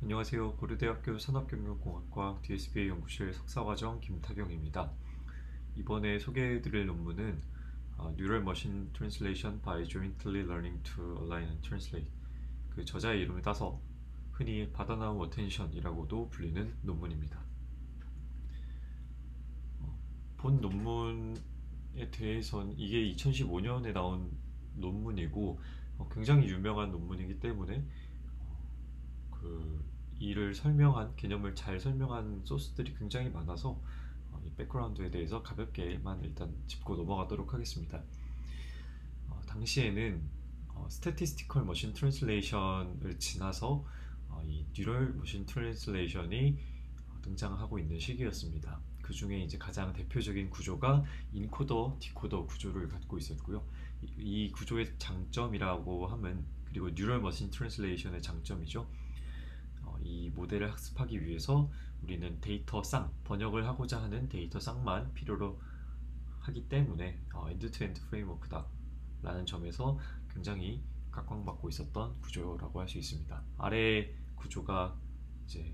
안녕하세요. 고려대학교 산업경영공학과 DSBA 연구실 석사과정 김타경입니다. 이번에 소개해드릴 논문은 Neural Machine Translation by Jointly Learning to Align and Translate, 그 저자의 이름을 따서 흔히 바다나우 어텐션이라고도 불리는 논문입니다. 본 논문에 대해서는 이게 2015년에 나온 논문이고 굉장히 유명한 논문이기 때문에 그 이를 설명한 개념을 잘 설명한 소스들이 굉장히 많아서 이 백그라운드에 대해서 가볍게만 일단 짚고 넘어가도록 하겠습니다. 당시에는 Statistical Machine Translation을 지나서 이 Neural Machine Translation이 등장하고 있는 시기였습니다. 그 중에 이제 가장 대표적인 구조가 인코더, 디코더 구조를 갖고 있었고요. 이 구조의 장점이라고 하면, 그리고 Neural Machine Translation의 장점이죠. 이 모델을 학습하기 위해서 우리는 데이터 쌍, 번역을 하고자 하는 데이터 쌍만 필요로 하기 때문에 엔드-투-엔드 프레임워크다 라는 점에서 굉장히 각광받고 있었던 구조라고 할 수 있습니다. 아래 구조가 이제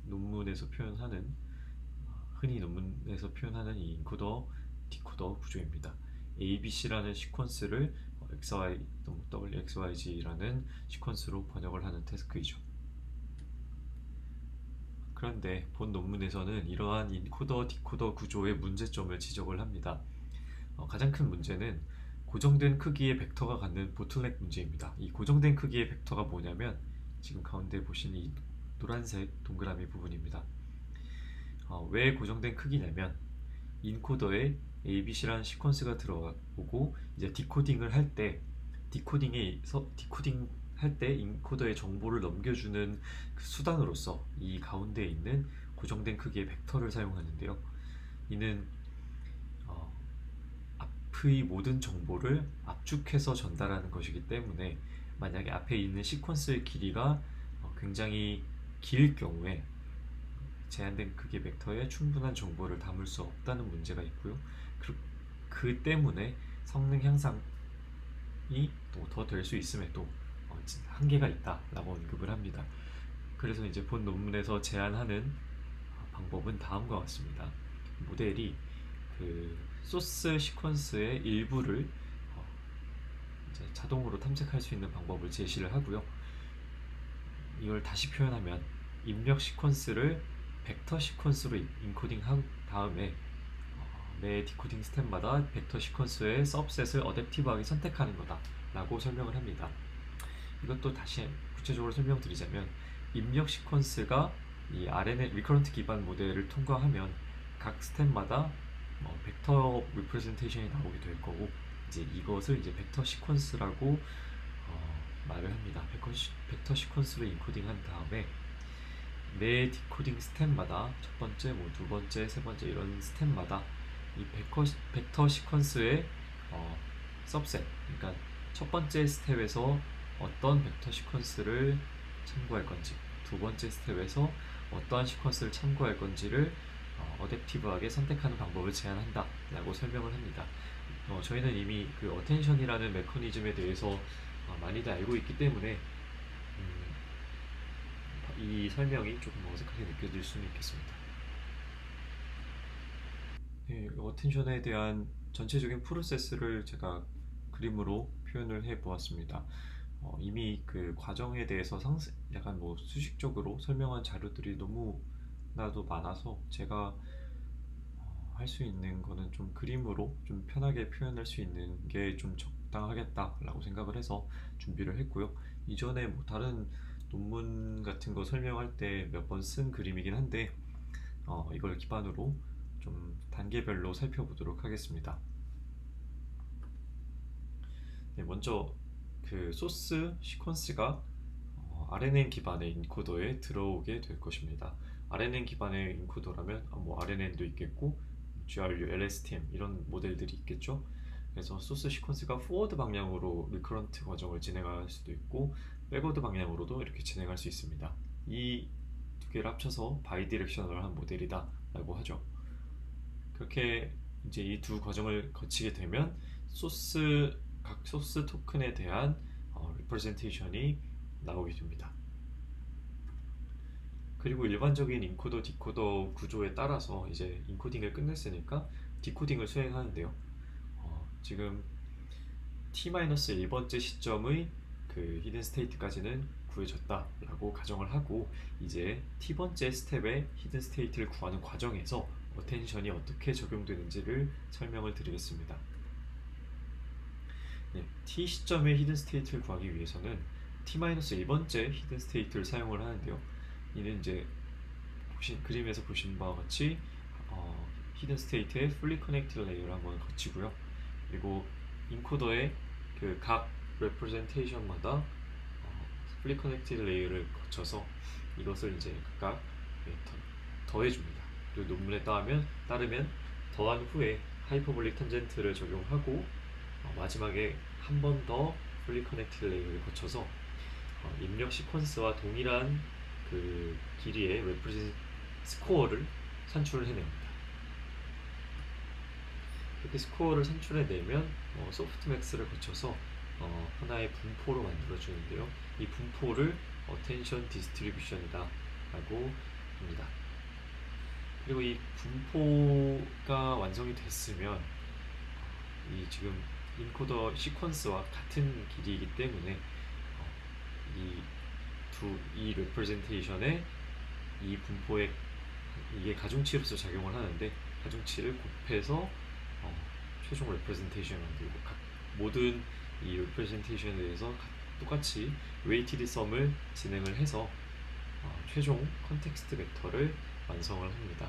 논문에서 표현하는, 흔히 논문에서 표현하는 이 인코더, 디코더 구조입니다. ABC라는 시퀀스를 XY, WXYZ라는 시퀀스로 번역을 하는 태스크이죠. 그런데 본 논문에서는 이러한 인코더, 디코더 구조의 문제점을 지적을 합니다. 가장 큰 문제는 고정된 크기의 벡터가 갖는 보틀넥 문제입니다. 이 고정된 크기의 벡터가 뭐냐면 지금 가운데 보시는 이 노란색 동그라미 부분입니다. 왜 고정된 크기냐면 인코더에 ABC라는 시퀀스가 들어오고 이제 디코딩을 할 때 디코딩 할 때 인코더의 정보를 넘겨주는 그 수단으로서 이 가운데 있는 고정된 크기의 벡터를 사용하는데요. 이는 앞의 모든 정보를 압축해서 전달하는 것이기 때문에 만약에 앞에 있는 시퀀스의 길이가 굉장히 길 경우에 제한된 크기의 벡터에 충분한 정보를 담을 수 없다는 문제가 있고요. 그 때문에 성능 향상이 더 될 수 있음에도 한계가 있다라고 언급을 합니다. 그래서 이제 본 논문에서 제안하는 방법은 다음과 같습니다. 모델이 그 소스 시퀀스의 일부를 이제 자동으로 탐색할 수 있는 방법을 제시를 하고요. 이걸 다시 표현하면 입력 시퀀스를 벡터 시퀀스로 인코딩한 다음에 매 디코딩 스텝마다 벡터 시퀀스의 서브셋을 어댑티브하게 선택하는 거다 라고 설명을 합니다. 이것도 다시 구체적으로 설명드리자면 입력 시퀀스가 이 RNN 리커런트 기반 모델을 통과하면 각 스텝마다 벡터 리프레젠테이션이 나오게 될 거고, 이제 이것을 이제 벡터 시퀀스라고 말을 합니다. 벡터 시퀀스로 인코딩한 다음에 매 디코딩 스텝마다 첫 번째, 두 번째, 세 번째 이런 스텝마다 이 벡터 시퀀스의 서브셋, 그러니까 첫 번째 스텝에서 어떤 벡터 시퀀스를 참고할 건지, 두 번째 스텝에서 어떠한 시퀀스를 참고할 건지를 어댑티브하게 선택하는 방법을 제안한다 라고 설명을 합니다. 저희는 이미 그 어텐션이라는 메커니즘에 대해서 많이들 알고 있기 때문에 이 설명이 조금 어색하게 느껴질 수는 있겠습니다. 네, 어텐션에 대한 전체적인 프로세스를 제가 그림으로 표현을 해 보았습니다. 이미 그 과정에 대해서 약간 수식적으로 설명한 자료들이 너무나도 많아서 제가 할 수 있는 거는 좀 그림으로 좀 편하게 표현할 수 있는 게 좀 적당하겠다라고 생각을 해서 준비를 했고요. 이전에 다른 논문 같은 거 설명할 때 몇 번 쓴 그림이긴 한데 이걸 기반으로 좀 단계별로 살펴보도록 하겠습니다. 네, 먼저 그 소스 시퀀스가 RNN 기반의 인코더에 들어오게 될 것입니다. RNN 기반의 인코더라면 RNN도 있겠고 GRU, LSTM 이런 모델들이 있겠죠. 그래서 소스 시퀀스가 포워드 방향으로 리커런트 과정을 진행할 수도 있고 백워드 방향으로도 이렇게 진행할 수 있습니다. 이 두 개를 합쳐서 바이디렉셔널한 모델이다 라고 하죠. 그렇게 이제 이 두 과정을 거치게 되면 각 소스 토큰에 대한 리프레젠테이션이 나오게 됩니다. 그리고 일반적인 인코더 디코더 구조에 따라서 이제 인코딩을 끝냈으니까 디코딩을 수행하는데요. 지금 t-1번째 시점의 그 히든 스테이트까지는 구해졌다라고 가정을 하고, 이제 t번째 스텝의 히든 스테이트를 구하는 과정에서 어텐션이 어떻게 적용되는지를 설명을 드리겠습니다. 네, t 시점의 히든 스테이트를 구하기 위해서는 t-1번째 히든 스테이트를 사용을 하는데요. 이는 이제 그림에서 보신 바와 같이 히든 스테이트의 fully connected 레이어를 한번 거치고요. 그리고 인코더의 그 각 레프레젠테이션마다 fully connected 레이어를 거쳐서 이것을 이제 각각 더해줍니다. 그리고 논문에 따르면 더한 후에 하이퍼볼릭 탄젠트를 적용하고 마지막에 한 번 더 fully connected 레이어를 거쳐서 입력 시퀀스와 동일한 그 길이의 레프레젠 스코어를 산출을 해냅니다. 이렇게 스코어를 산출해내면 소프트맥스를 거쳐서 하나의 분포로 만들어주는데요. 이 분포를 어텐션 디스트리뷰션이다 라고 합니다. 그리고 이 분포가 완성이 됐으면 이 지금 인코더 시퀀스와 같은 길이이기 때문에 이 레프레젠테이션에 이 분포에 이게 가중치로서 작용을 하는데, 가중치를 곱해서 최종 레프레젠테이션을 만들고, 모든 이 레프레젠테이션에 대해서 똑같이 웨이티드 썸을 진행을 해서 최종 컨텍스트 벡터를 완성을 합니다.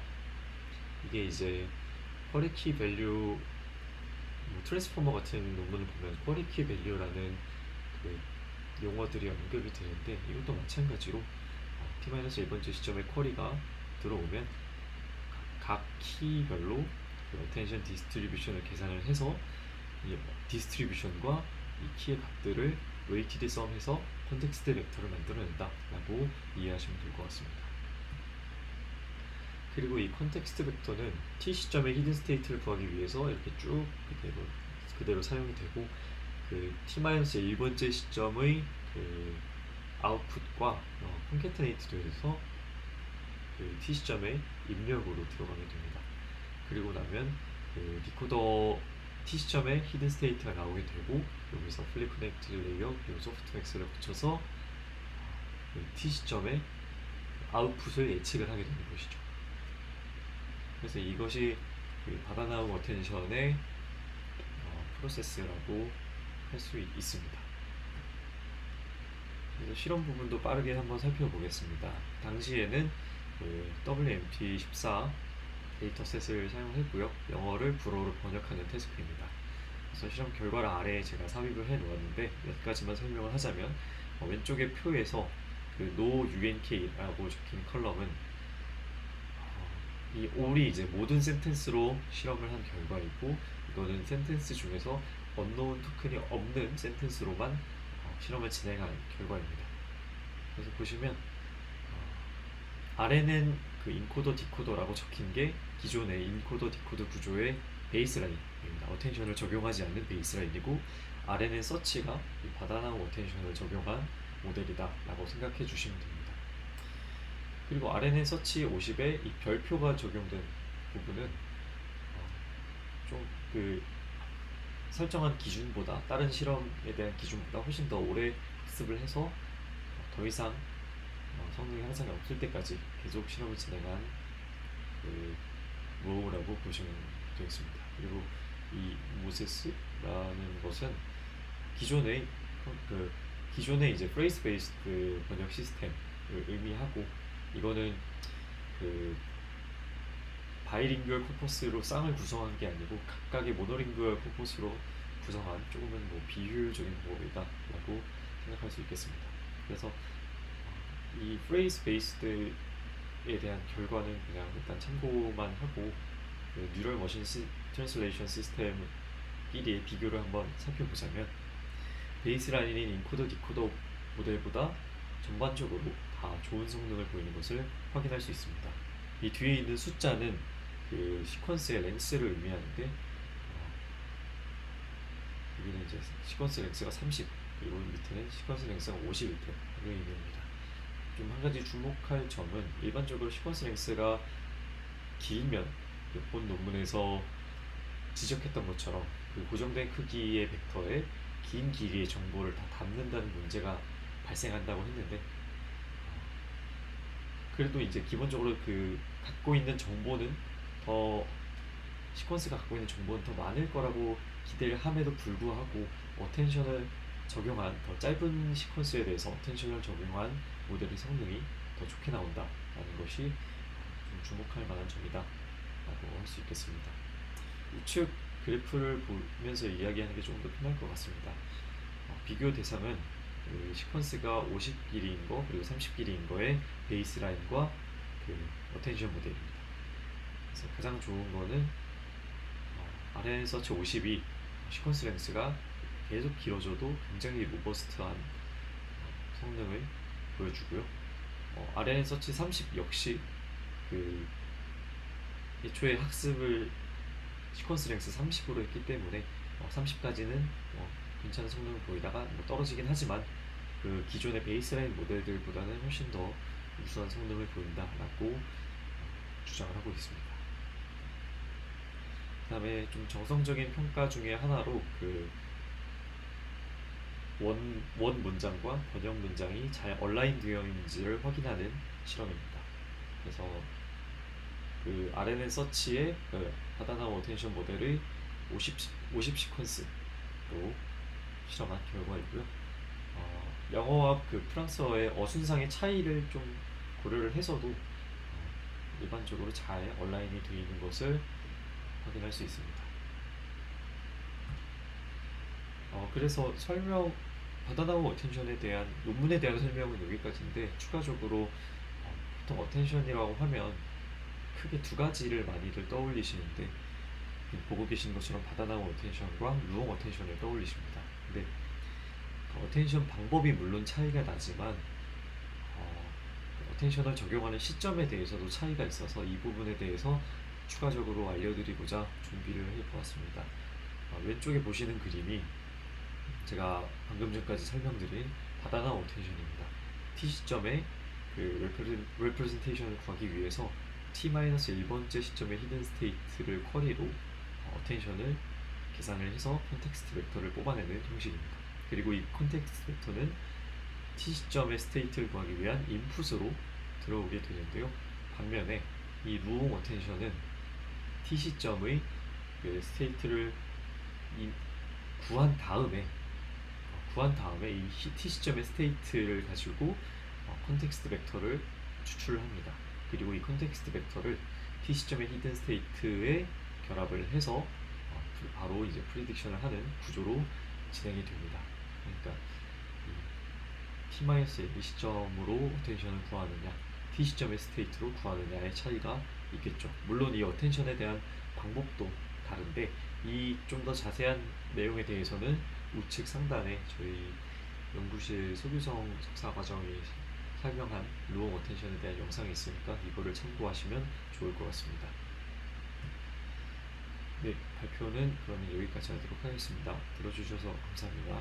이게 이제 쿼리키 밸류, 트랜스포머 같은 논문을 보면 쿼리키 밸류라는 그 용어들이 언급이 되는데, 이것도 마찬가지로 t-1번째 시점에 쿼리가 들어오면 각 키별로 그 어텐션 디스트리뷰션을 계산을 해서 이 디스트리뷰션과 이 키의 값들을 웨이티드 썸해서 컨텍스트 벡터를 만들어낸다 라고 이해하시면 될 것 같습니다. 그리고 이 컨텍스트 벡터는 t 시점의 히든 스테이트를 구하기 위해서 이렇게 쭉 그대로 사용이 되고, 그 t-1번째 시점의 그 아웃풋과 콘캐테네이트 돼서 그 t 시점의 입력으로 들어가게 됩니다. 그리고 나면 그 디코더 t 시점에 히든 스테이트가 나오게 되고, 여기서 fully connected 레이어 그리고 소프트맥스를 붙여서 그 t 시점에 아웃풋을 예측을 하게 되는 것이죠. 그래서 이것이 그 바다나움 어텐션의 프로세스라고 할 수 있습니다. 그래서 실험 부분도 빠르게 한번 살펴보겠습니다. 당시에는 그 WMT14 데이터셋을 사용했고요. 영어를 불어로 번역하는 태스크입니다. 그래서 실험 결과를 아래에 제가 삽입을 해 놓았는데, 몇 가지만 설명을 하자면, 왼쪽의 표에서 그 no UNK라고 적힌 컬럼은 이 all이 이제 모든 센텐스로 실험을 한 결과이고, 이거는 센텐스 중에서 unknown 토큰이 없는 센텐스로만 실험을 진행한 결과입니다. 그래서 보시면 아래는 그 인코더 디코더라고 적힌 게 기존의 인코더 디코더 구조의 베이스라인입니다. 어텐션을 적용하지 않는 베이스라인이고, 아래는 서치가 이 바다나움 어텐션을 적용한 모델이다 라고 생각해 주시면 됩니다. 그리고 아래는 서치 50에 이 별표가 적용된 부분은 좀 그 설정한 기준보다, 다른 실험에 대한 기준보다 훨씬 더 오래 학습을 해서 더 이상 성능 향상이 없을 때까지 계속 실험을 진행한 그 로우라고 보시면 되겠습니다. 그리고 이 모세스라는 것은 기존의 이제 프레이스 베이스 그 번역 시스템을 의미하고, 이거는 그 바이링구얼 코퍼스로 쌍을 구성한 게 아니고 각각의 모노링구얼 코퍼스로 구성한 조금은 비효율적인 방법이다 라고 생각할 수 있겠습니다. 그래서 이 프레이스 베이스드에 대한 결과는 그냥 일단 참고만 하고, 그 뉴럴 머신 트랜슬레이션 시스템끼리의 비교를 한번 살펴보자면, 베이스라인인 인코더 디코더 모델보다 전반적으로 다 좋은 성능을 보이는 것을 확인할 수 있습니다. 이 뒤에 있는 숫자는 그 시퀀스의 랭스를 의미하는데, 여기는 이제 시퀀스 랭스가 30, 그리고 밑에는 시퀀스 랭스가 50일 때를 의미합니다. 좀 한 가지 주목할 점은 일반적으로 시퀀스 랭스가 길면 본 논문에서 지적했던 것처럼 그 고정된 크기의 벡터에 긴 길이의 정보를 다 담는다는 문제가 발생한다고 했는데, 그래도 이제 기본적으로 그 갖고 있는 정보는 더 시퀀스가 갖고 있는 정보는 더 많을 거라고 기대를 함에도 불구하고 어텐션을 적용한 더 짧은 시퀀스에 대해서 어텐션을 적용한 모델의 성능이 더 좋게 나온다라는 것이 좀 주목할 만한 점이다 라고 할 수 있겠습니다. 우측 그래프를 보면서 이야기하는 게 조금 더 편할 것 같습니다. 비교 대상은 그 시퀀스가 50길이인 거 그리고 30길이인 거의 베이스라인과 그 어텐션 모델입니다. 그래서 가장 좋은 거는 RNN 서치 50이 시퀀스 랭스가 계속 길어져도 굉장히 로버스트한 성능을 보여주고요. RNN 서치 30 역시 그 애초에 학습을 시퀀스 랭스 30으로 했기 때문에 30까지는 괜찮은 성능을 보이다가 떨어지긴 하지만 그 기존의 베이스라인 모델들보다는 훨씬 더 우수한 성능을 보인다라고 주장을 하고 있습니다. 그 다음에 좀 정성적인 평가 중에 하나로 그 원 문장과 번역 문장이 잘 얼라인 되어 있는지를 확인하는 실험입니다. 그래서 그 RNN 서치의 그 바다나우 어텐션 모델의 50 시퀀스로 실험한 결과이고요. 영어와 그 프랑스어의 어순상의 차이를 좀 고려를 해서도 일반적으로 잘 얼라인이 되어 있는 것을 확인할 수 있습니다. 그래서 바다나우 어텐션에 대한 논문에 대한 설명은 여기까지인데, 추가적으로 보통 어텐션이라고 하면 크게 두 가지를 많이들 떠올리시는데, 보고 계신 것처럼 바다나우 어텐션과 루옹 어텐션을 떠올리십니다. 근데 어텐션 방법이 물론 차이가 나지만 어텐션을 적용하는 시점에 대해서도 차이가 있어서 이 부분에 대해서 추가적으로 알려드리고자 준비를 해보았습니다. 왼쪽에 보시는 그림이 제가 방금 전까지 설명드린 바다나우 어텐션입니다. t 시점에 그 representation을 구하기 위해서 t-1번째 시점의 히든 스테이트를 쿼리로 어텐션을 계산을 해서 컨텍스트 벡터를 뽑아내는 형식입니다. 그리고 이 컨텍스트 벡터는 t 시점의 스테이트를 구하기 위한 인풋으로 들어오게 되는데요. 반면에 이 루옹 어텐션은 t 시점의 그 스테이트를 구한 다음에 이 t 시점의 스테이트를 가지고 컨텍스트 벡터를 추출을 합니다. 그리고 이 컨텍스트 벡터를 t 시점의 히든 스테이트에 결합을 해서 바로 이제 프리딕션을 하는 구조로 진행이 됩니다. 그러니까 t-1 시점으로 어텐션을 구하느냐, t 시점의 스테이트로 구하느냐의 차이가 있겠죠. 물론 이 어텐션에 대한 방법도 다른데, 이 좀 더 자세한 내용에 대해서는 우측 상단에 저희 연구실 소규성 석사과정이 설명한 루옹 어텐션에 대한 영상이 있으니까 이거를 참고하시면 좋을 것 같습니다. 네, 발표는 그러면 여기까지 하도록 하겠습니다. 들어주셔서 감사합니다.